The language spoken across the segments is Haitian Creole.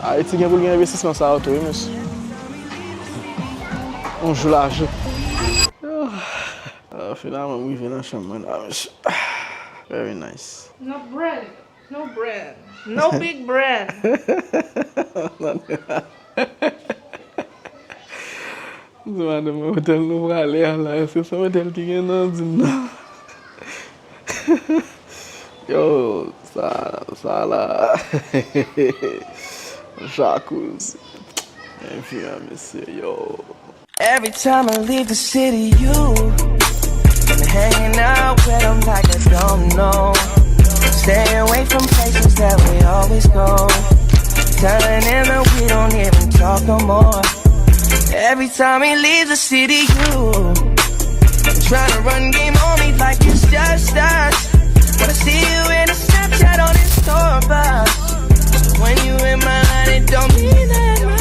Haïti gen pou gen investissement ça auto, oui, monsieur. On joue l'argent. Finalement, we viens dans la chambre, monsieur. Very nice. No bread. No bread. No big bread. Madame, hôtel nous va aller là. C'est ça hôtel qui vient dans une. Yo, ça là. Jacuzzi. Infirme, monsieur, yo. Every time I leave the city, you been hanging out with them like I don't know. Stay away from places that we always go. Telling him that we don't even talk no more. Every time he leaves the city, you trying to run game on me like it's just us. But I see you in a Snapchat on his tour bus. When you in my line, it don't mean that much.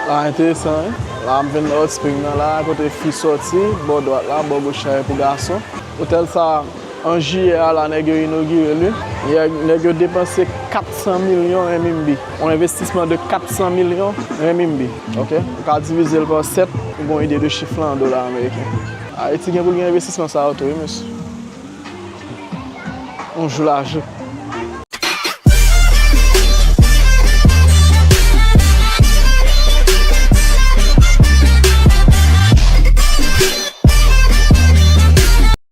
Là, intéressant, hein? Là, je viens de Hot Spring, là, à côté fille sortie, bord droite, là, bord gauche pour garçon. Hôtel ça, en juillet, là, on a inauguré lui. On a dépensé 400 millions RMB. Un investissement de 400 millions RMB. OK? On a divisé par 7, on a une idée de chiffre en dollars américains. Haïti, il y a un investissement ça, oui, monsieur. On joue l'argent.